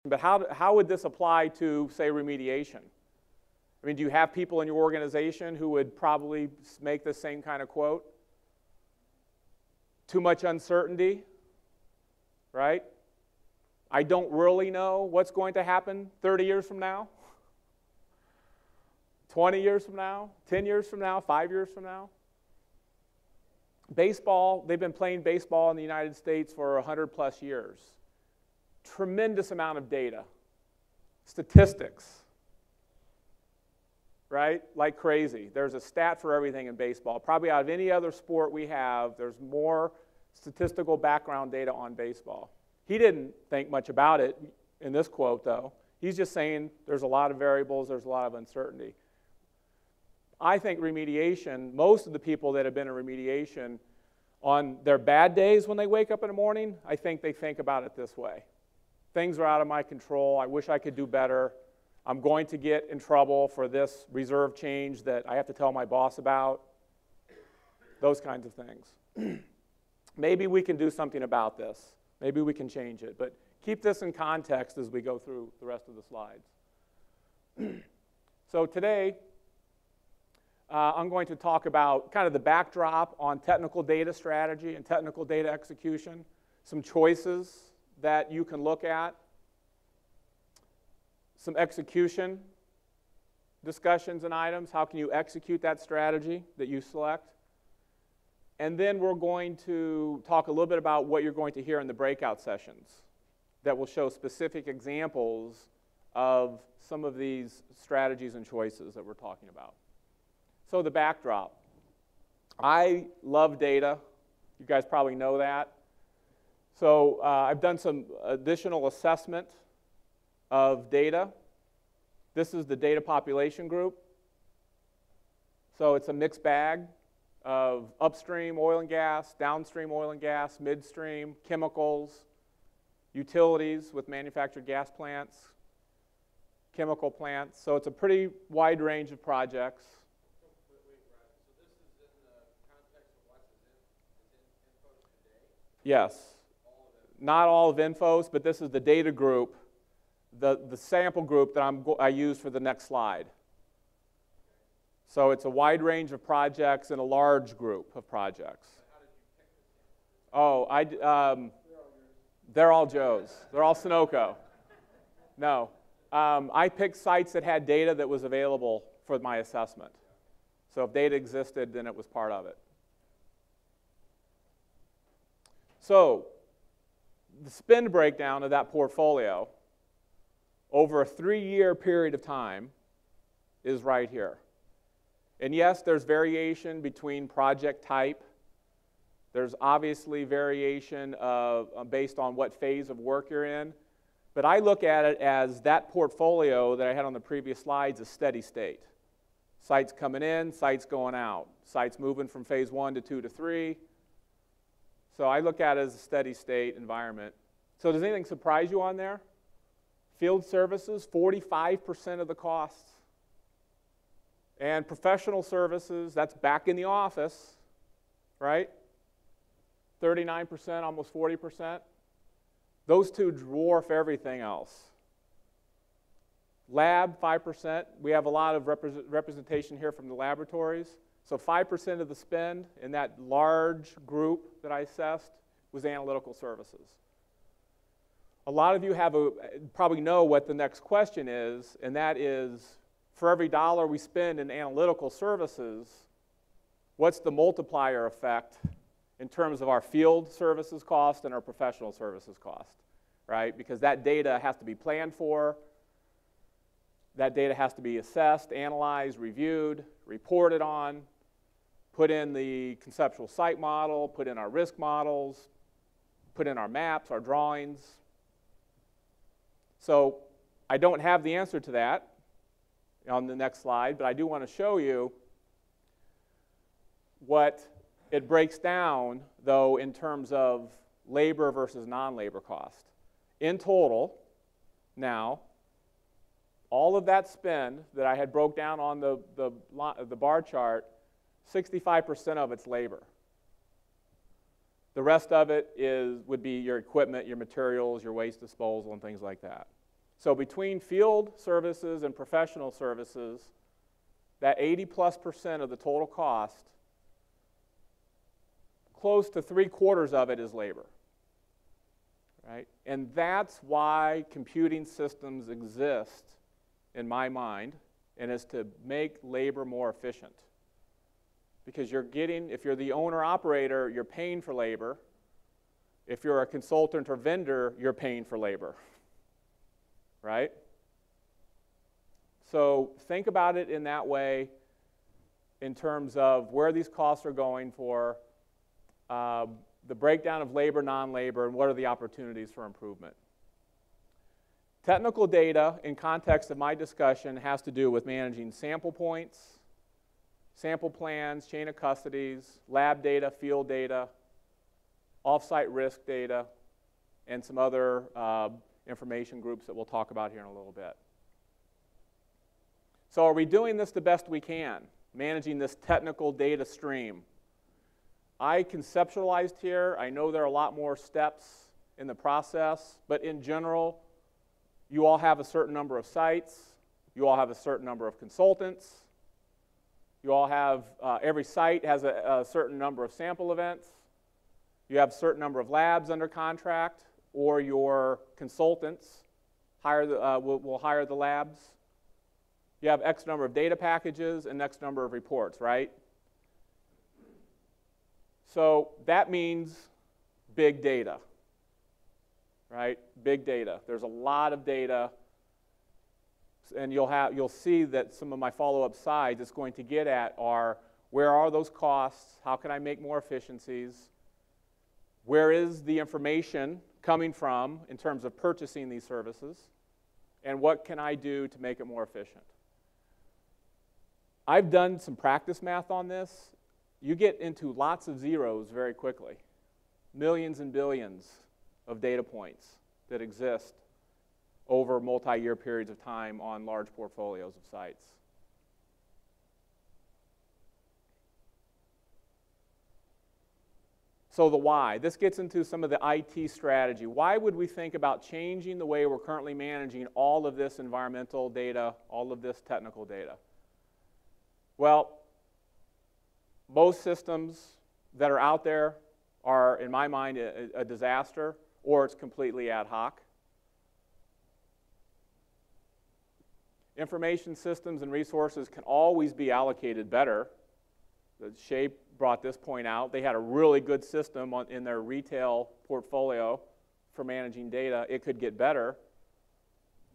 But how would this apply to, say, remediation? I mean, do you have people in your organization who would probably make the same kind of quote? Too much uncertainty, right? I don't really know what's going to happen 30 years from now, 20 years from now, 10 years from now, 5 years from now. Baseball, they've been playing baseball in the United States for 100 plus years. Tremendous amount of data, statistics, right? Like crazy. There's a stat for everything in baseball. Probably out of any other sport we have, there's more statistical background data on baseball. He didn't think much about it in this quote, though. He's just saying there's a lot of variables, there's a lot of uncertainty. I think remediation, most of the people that have been in remediation, on their bad days when they wake up in the morning, I think they think about it this way. Things are out of my control. I wish I could do better. I'm going to get in trouble for this reserve change that I have to tell my boss about. Those kinds of things. Maybe we can do something about this. Maybe we can change it. But keep this in context as we go through the rest of the slides. So today, I'm going to talk about kind of the backdrop on technical data strategy and technical data execution, some choices that you can look at, some execution discussions and items. How can you execute that strategy that you select? And then we're going to talk a little bit about what you're going to hear in the breakout sessions that will show specific examples of some of these strategies and choices that we're talking about. So the backdrop. I love data. You guys probably know that. So I've done some additional assessment of data. This is the data population group. So it's a mixed bag of upstream oil and gas, downstream oil and gas, midstream, chemicals, utilities with manufactured gas plants, chemical plants. So it's a pretty wide range of projects. Yes. Not all of Enfos, but this is the data group, the sample group that I use for the next slide. So it's a wide range of projects and a large group of projects. Oh, they're all Joe's. They're all Sunoco. No. I picked sites that had data that was available for my assessment. So if data existed, then it was part of it. So the spend breakdown of that portfolio over a 3-year period of time is right here. And yes, there's variation between project type. There's obviously variation based on what phase of work you're in. But I look at it as that portfolio that I had on the previous slides is steady state. Sites coming in, sites going out. Sites moving from phase 1 to 2 to 3. So I look at it as a steady state environment. So does anything surprise you on there? Field services, 45% of the costs. And professional services, that's back in the office, right? 39%, almost 40%. Those two dwarf everything else. Lab, 5%. We have a lot of representation here from the laboratories. So 5% of the spend in that large group that I assessed was analytical services. A lot of you probably know what the next question is, and that is, for every dollar we spend in analytical services, what's the multiplier effect in terms of our field services cost and our professional services cost, right? Because that data has to be planned for, that data has to be assessed, analyzed, reviewed, reported on, put in the conceptual site model, put in our risk models, put in our maps, our drawings. So I don't have the answer to that on the next slide, but I do want to show you what it breaks down, though, in terms of labor versus non-labor cost. In total, now, all of that spend that I had broke down on the bar chart, 65% of it's labor. The rest of it would be your equipment, your materials, your waste disposal, and things like that. So between field services and professional services, that 80+% of the total cost, close to 3/4 of it is labor, right? And that's why computing systems exist, in my mind, and is to make labor more efficient. Because you're getting, if you're the owner-operator, you're paying for labor. If you're a consultant or vendor, you're paying for labor, right? So think about it in that way in terms of where these costs are going for, the breakdown of labor, non-labor, and what are the opportunities for improvement. Technical data, in context of my discussion, has to do with managing sample points, sample plans, chain of custodies, lab data, field data, off-site risk data, and some other information groups that we'll talk about here in a little bit. So are we doing this the best we can, managing this technical data stream? I conceptualized here. I know there are a lot more steps in the process, but in general, you all have a certain number of sites. You all have a certain number of consultants. You all have, every site has a certain number of sample events. You have a certain number of labs under contract, or your consultants will hire the labs. You have X number of data packages and X number of reports, right? So that means big data, right? Big data. There's a lot of data, and you'll see that some of my follow-up slides it's going to get at are, where are those costs? How can I make more efficiencies? Where is the information coming from in terms of purchasing these services? And what can I do to make it more efficient? I've done some practice math on this. You get into lots of zeros very quickly. Millions and billions of data points that exist over multi-year periods of time on large portfolios of sites. So the why. This gets into some of the IT strategy. Why would we think about changing the way we're currently managing all of this environmental data, all of this technical data? Well, most systems that are out there are, in my mind, a disaster, or it's completely ad hoc. Information systems and resources can always be allocated better. Shay brought this point out. They had a really good system in their retail portfolio for managing data. It could get better.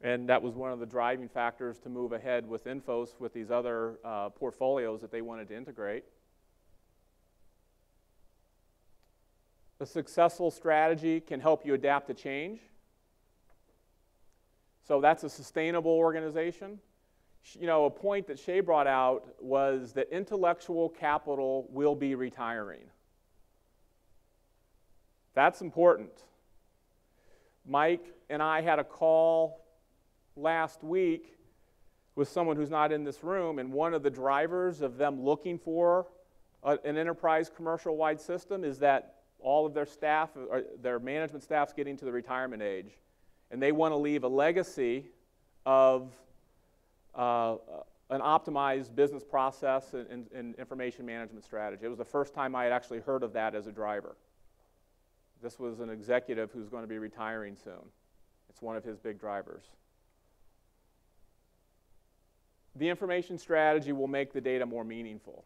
And that was one of the driving factors to move ahead with Enfos with these other portfolios that they wanted to integrate. A successful strategy can help you adapt to change. So that's a sustainable organization. You know, a point that Shay brought out was that intellectual capital will be retiring. That's important. Mike and I had a call last week with someone who's not in this room, and one of the drivers of them looking for an enterprise commercial-wide system is that all of their staff, or their management staff's getting to the retirement age, and they want to leave a legacy of an optimized business process and information management strategy. It was the first time I had actually heard of that as a driver. This was an executive who's going to be retiring soon. It's one of his big drivers. The information strategy will make the data more meaningful.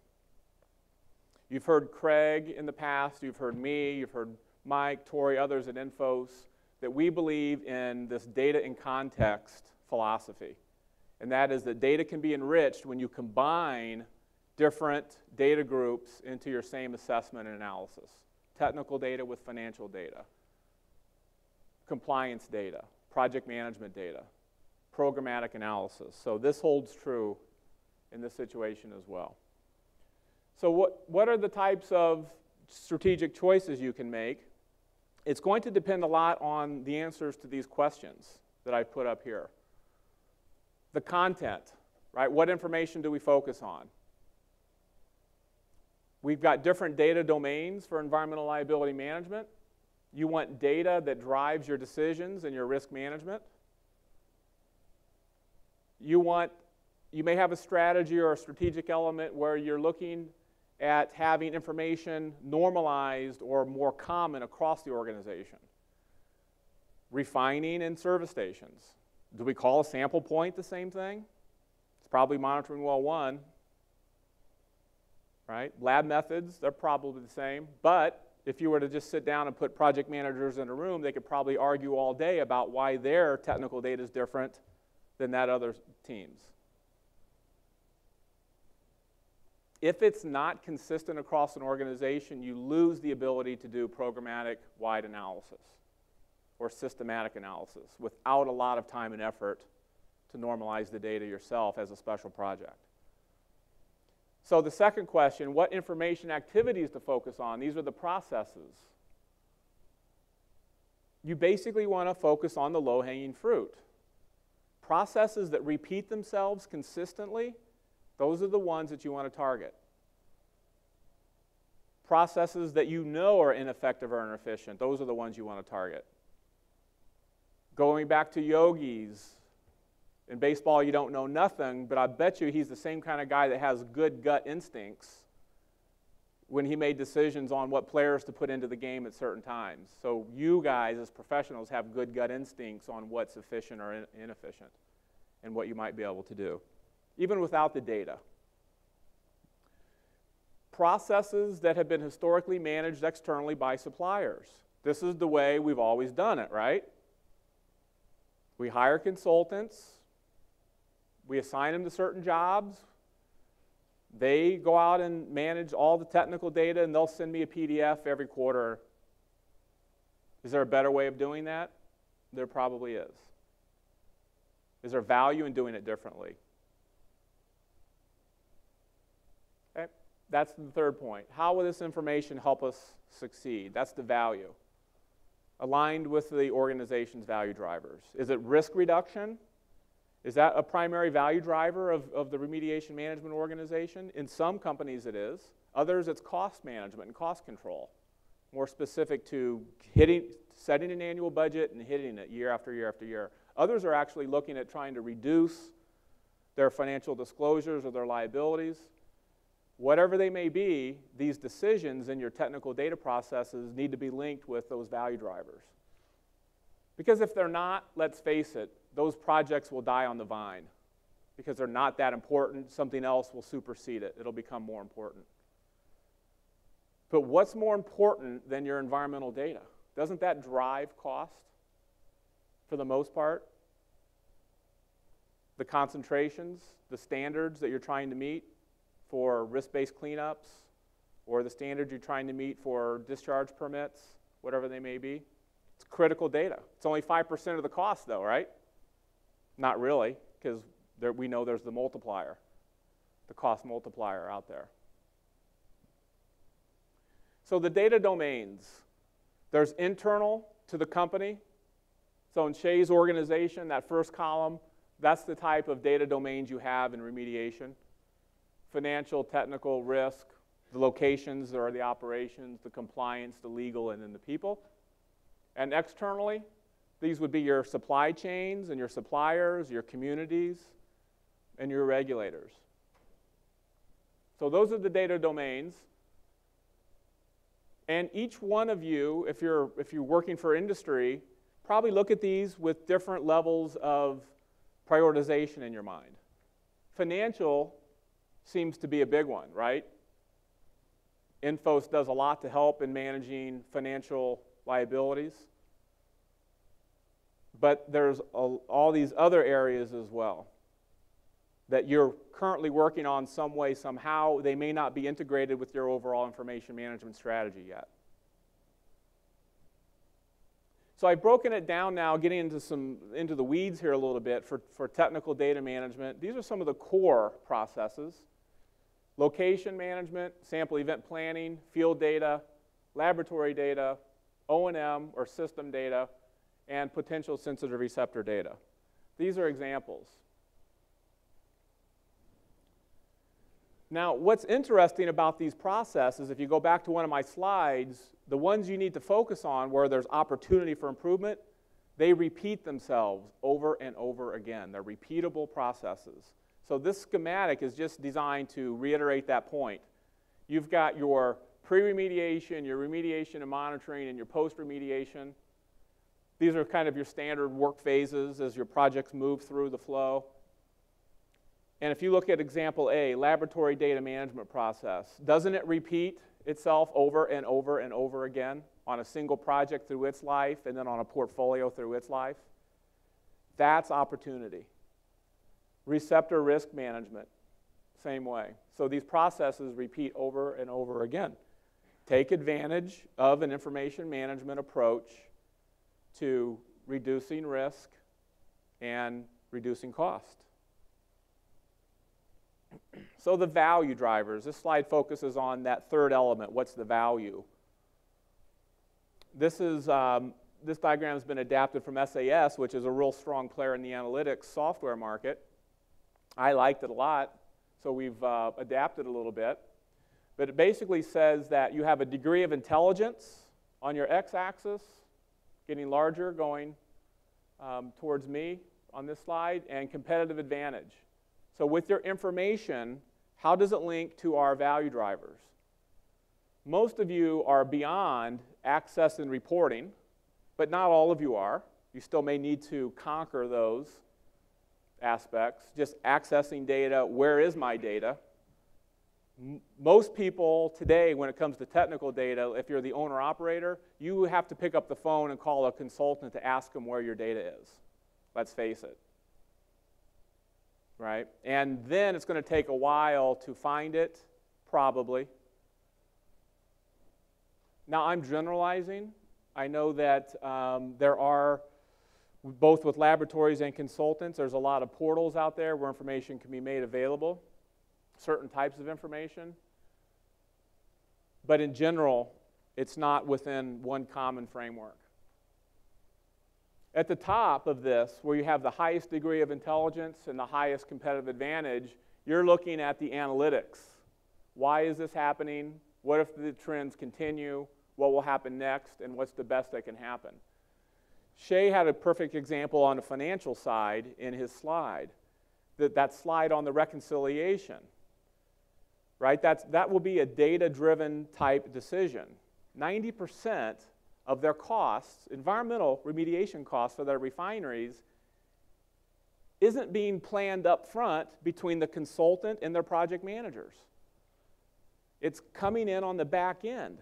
You've heard Craig in the past, you've heard me, you've heard Mike, Tori, others at Enfos, that we believe in this data in context philosophy. And that is that data can be enriched when you combine different data groups into your same assessment and analysis. Technical data with financial data, compliance data, project management data, programmatic analysis. So this holds true in this situation as well. So what are the types of strategic choices you can make? It's going to depend a lot on the answers to these questions that I've put up here. The content, right? What information do we focus on? We've got different data domains for environmental liability management. You want data that drives your decisions and your risk management. You may have a strategy or a strategic element where you're looking at having information normalized or more common across the organization. Refining and service stations. Do we call a sample point the same thing? It's probably monitoring well 1. Right? Lab methods, they're probably the same. But if you were to just sit down and put project managers in a room, they could probably argue all day about why their technical data is different than that other team's. If it's not consistent across an organization, you lose the ability to do programmatic wide analysis or systematic analysis without a lot of time and effort to normalize the data yourself as a special project. So the second question, what information activities to focus on? These are the processes. You basically want to focus on the low-hanging fruit. Processes that repeat themselves consistently, those are the ones that you want to target. Processes that you know are ineffective or inefficient, those are the ones you want to target. Going back to yogis, in baseball you don't know nothing, but I bet you he's the same kind of guy that has good gut instincts when he made decisions on what players to put into the game at certain times. So you guys as professionals have good gut instincts on what's efficient or inefficient and what you might be able to do, even without the data. Processes that have been historically managed externally by suppliers. This is the way we've always done it, right? We hire consultants, we assign them to certain jobs, they go out and manage all the technical data and they'll send me a PDF every quarter. Is there a better way of doing that? There probably is. Is there value in doing it differently? Okay, that's the third point. How will this information help us succeed? That's the value. Aligned with the organization's value drivers. Is it risk reduction? Is that a primary value driver of the remediation management organization? In some companies it is. Others it's cost management and cost control. More specific to setting an annual budget and hitting it year after year after year. Others are actually looking at trying to reduce their financial disclosures or their liabilities. Whatever they may be, these decisions in your technical data processes need to be linked with those value drivers. Because if they're not, let's face it, those projects will die on the vine because they're not that important. Something else will supersede it. It'll become more important. But what's more important than your environmental data? Doesn't that drive cost for the most part? The concentrations, the standards that you're trying to meet for risk-based cleanups, or the standards you're trying to meet for discharge permits, whatever they may be. It's critical data. It's only 5% of the cost though, right? Not really, because we know there's the multiplier, the cost multiplier out there. So the data domains, there's internal to the company. So in Shay's organization, that first column, that's the type of data domains you have in remediation. Financial, technical, risk, the locations or the operations, the compliance, the legal, and then the people. And externally, these would be your supply chains and your suppliers, your communities, and your regulators. So those are the data domains. And each one of you, if you're working for industry, probably look at these with different levels of prioritization in your mind. Financial seems to be a big one, right? Enfos does a lot to help in managing financial liabilities. But there's all these other areas as well that you're currently working on some way, somehow. They may not be integrated with your overall information management strategy yet. So I've broken it down now, getting into the weeds here a little bit for technical data management. These are some of the core processes. Location management, sample event planning, field data, laboratory data, O&M or system data, and potential sensitive receptor data. These are examples. Now, what's interesting about these processes, if you go back to one of my slides, the ones you need to focus on where there's opportunity for improvement, they repeat themselves over and over again. They're repeatable processes. So this schematic is just designed to reiterate that point. You've got your pre-remediation, your remediation and monitoring, and your post-remediation. These are kind of your standard work phases as your projects move through the flow. And if you look at example A, laboratory data management process, doesn't it repeat itself over and over and over again on a single project through its life and then on a portfolio through its life? That's opportunity. Receptor risk management, same way. So these processes repeat over and over again. Take advantage of an information management approach to reducing risk and reducing cost. So the value drivers. This slide focuses on that third element. What's the value? This diagram has been adapted from SAS, which is a real strong player in the analytics software market. I liked it a lot, so we've adapted a little bit. But it basically says that you have a degree of intelligence on your x-axis, getting larger, going towards me on this slide, and competitive advantage. So with your information, how does it link to our value drivers? Most of you are beyond access and reporting, but not all of you are. You still may need to conquer those aspects. Just accessing data, where is my data? Most people today, when it comes to technical data, if you're the owner-operator, you have to pick up the phone and call a consultant to ask them where your data is. Let's face it. Right? And then it's going to take a while to find it, probably. Now, I'm generalizing. I know that there are, both with laboratories and consultants, there's a lot of portals out there where information can be made available, certain types of information. But in general, it's not within one common framework. At the top of this, where you have the highest degree of intelligence and the highest competitive advantage, you're looking at the analytics. Why is this happening? What if the trends continue? What will happen next? And what's the best that can happen? Shay had a perfect example on the financial side in his slide. That slide on the reconciliation. Right? That will be a data-driven type decision. 90% of their costs, environmental remediation costs for their refineries, isn't being planned up front between the consultant and their project managers. It's coming in on the back end.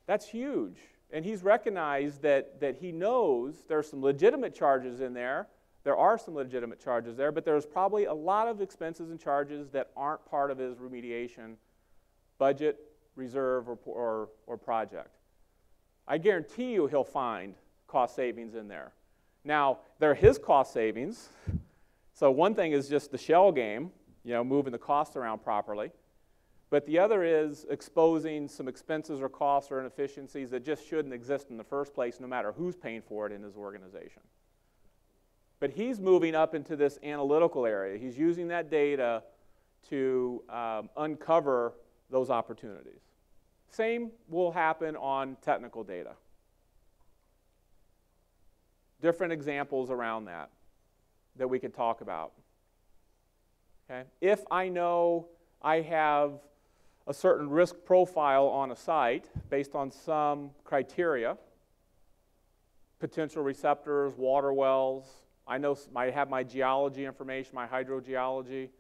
That's huge. And he's recognized that he knows there's some legitimate charges in there. There are some legitimate charges there, but there's probably a lot of expenses and charges that aren't part of his remediation budget, reserve, or project. I guarantee you he'll find cost savings in there. Now, they're his cost savings. So one thing is just the shell game, moving the costs around properly. But the other is exposing some expenses or costs or inefficiencies that just shouldn't exist in the first place, no matter who's paying for it in his organization. But he's moving up into this analytical area. He's using that data to uncover those opportunities. Same will happen on technical data. Different examples around that we could talk about. Okay? If I know I have a certain risk profile on a site based on some criteria, potential receptors, water wells, I have my geology information, my hydrogeology,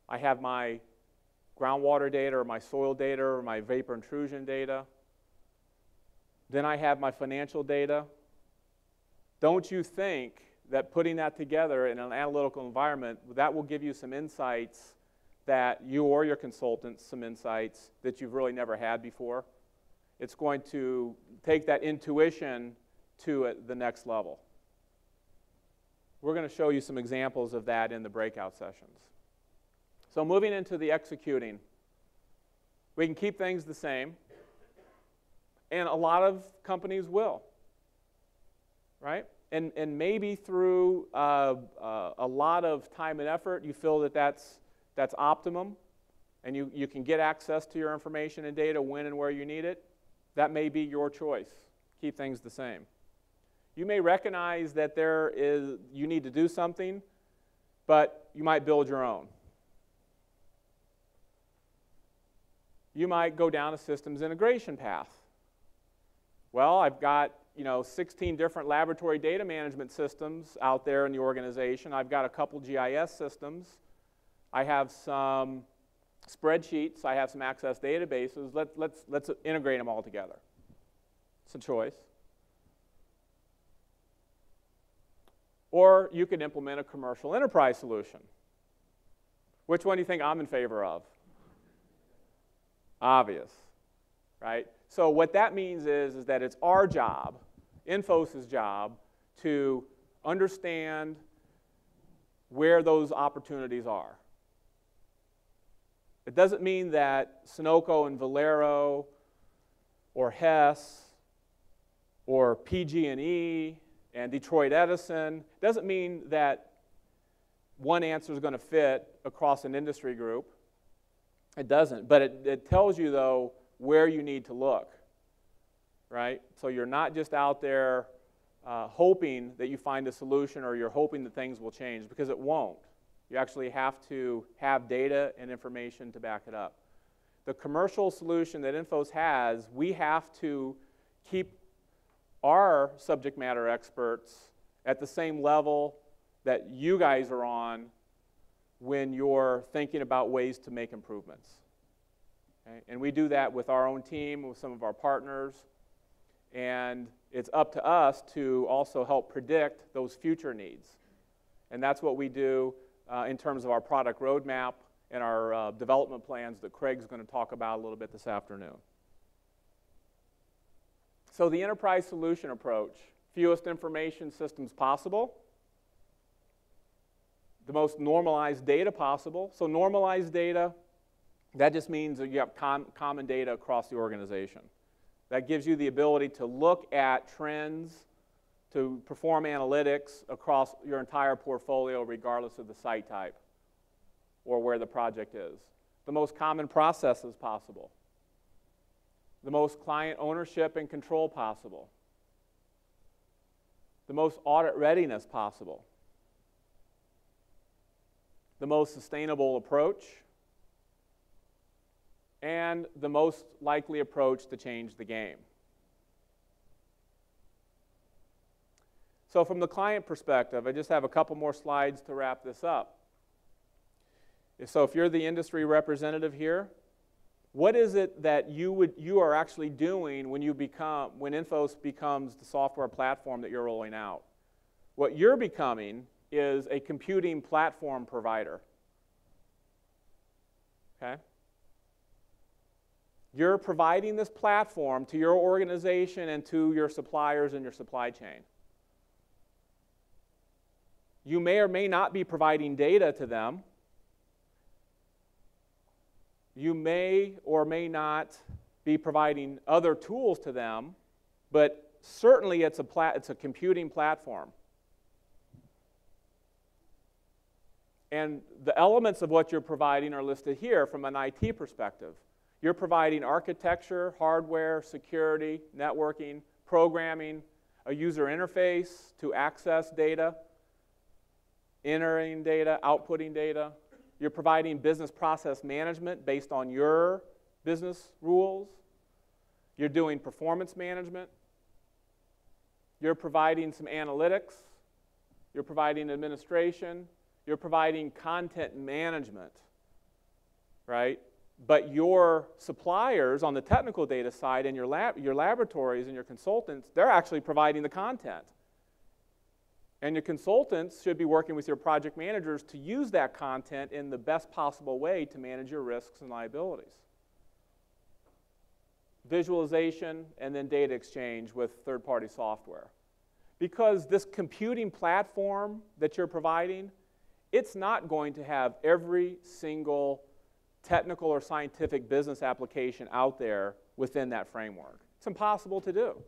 I have my groundwater data or my soil data or my vapor intrusion data. Then I have my financial data. Don't you think that putting that together in an analytical environment, that will give you some insights that you or your consultants, some insights that you've really never had before? It's going to take that intuition to the next level. We're going to show you some examples of that in the breakout sessions. So moving into the executing, we can keep things the same, and a lot of companies will, right? And maybe through a lot of time and effort, you feel that that's optimum, and you can get access to your information and data when and where you need it. That may be your choice. Keep things the same. You may recognize that you need to do something, but you might build your own. You might go down a systems integration path. Well, I've got 16 different laboratory data management systems out there in the organization. I've got a couple GIS systems. I have some spreadsheets. I have some access databases. Let's integrate them all together. It's a choice. Or you could implement a commercial enterprise solution. Which one do you think I'm in favor of? Obvious, right? So what that means is that it's our job, Enfos' job, to understand where those opportunities are. It doesn't mean that Sunoco and Valero or Hess or PG&E and Detroit Edison, doesn't mean that one answer is going to fit across an industry group. It doesn't, but it tells you, though, where you need to look, right? So you're not just out there hoping that you find a solution or you're hoping that things will change, because it won't. You actually have to have data and information to back it up. The commercial solution that Enfos has, we have to keep our subject matter experts at the same level that you guys are on when you're thinking about ways to make improvements. Okay? And we do that with our own team, with some of our partners, and it's up to us to also help predict those future needs. And that's what we do in terms of our product roadmap and our development plans that Craig's going to talk about a little bit this afternoon. So the enterprise solution approach, fewest information systems possible, the most normalized data possible. So normalized data, that just means that you have common data across the organization. That gives you the ability to look at trends, to perform analytics across your entire portfolio regardless of the site type or where the project is. The most common processes possible. The most client ownership and control possible. The most audit readiness possible. The most sustainable approach. And the most likely approach to change the game. So from the client perspective, I just have a couple more slides to wrap this up. So if you're the industry representative here, what is it that you are actually doing when Enfos becomes the software platform that you're rolling out? What you're becoming is a computing platform provider. Okay? You're providing this platform to your organization and to your suppliers and your supply chain. You may or may not be providing data to them. You may or may not be providing other tools to them, but certainly it's a computing platform. And the elements of what you're providing are listed here from an IT perspective. You're providing architecture, hardware, security, networking, programming, a user interface to access data, entering data, outputting data. You're providing business process management based on your business rules. You're doing performance management. You're providing some analytics. You're providing administration. You're providing content management, right? But your suppliers on the technical data side and your laboratories and your consultants, they're actually providing the content. And your consultants should be working with your project managers to use that content in the best possible way to manage your risks and liabilities. Visualization and then data exchange with third-party software. Because this computing platform that you're providing, it's not going to have every single technical or scientific business application out there within that framework. It's impossible to do,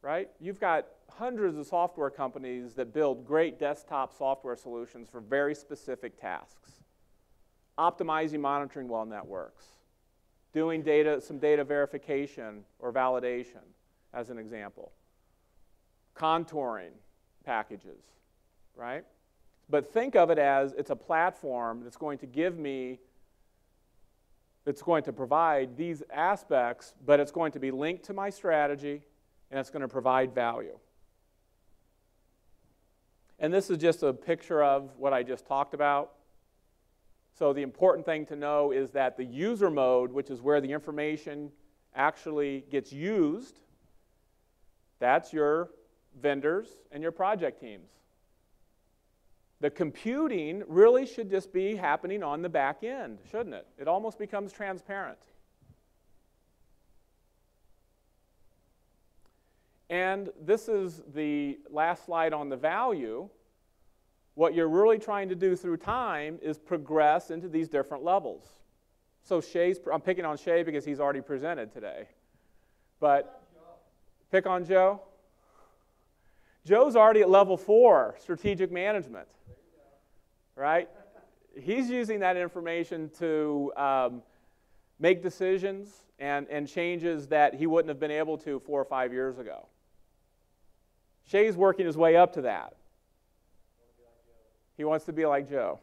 right? You've got hundreds of software companies that build great desktop software solutions for very specific tasks. Optimizing monitoring well networks, doing some data verification or validation, as an example. contouring packages, right? But think of it as it's a platform that's going to give me, that's going to provide these aspects, but it's going to be linked to my strategy, and it's going to provide value. And this is just a picture of what I just talked about. So the important thing to know is that the user mode, which is where the information actually gets used, that's your vendors and your project teams. The computing really should just be happening on the back end, shouldn't it? It almost becomes transparent. And this is the last slide on the value. What you're really trying to do through time is progress into these different levels. So I'm picking on Shay because he's already presented today. But pick on Joe. Joe's already at level 4, strategic management. Right? He's using that information to make decisions and changes that he wouldn't have been able to 4 or 5 years ago. Shay's working his way up to that. He wants to be like Joe.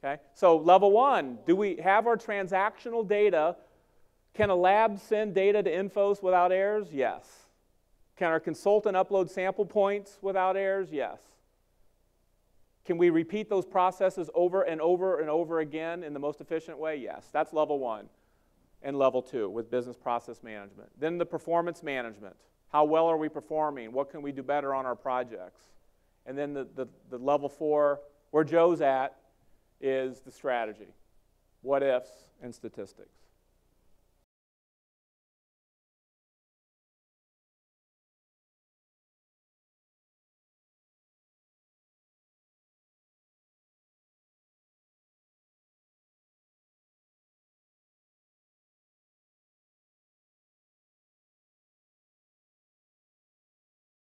Okay? So level 1, do we have our transactional data? Can a lab send data to Enfos without errors? Yes. Can our consultant upload sample points without errors? Yes. Can we repeat those processes over and over and over again in the most efficient way? Yes. That's level 1 and level 2 with business process management. Then the performance management. How well are we performing? What can we do better on our projects? And then the level 4, where Joe's at, is the strategy. What ifs and statistics.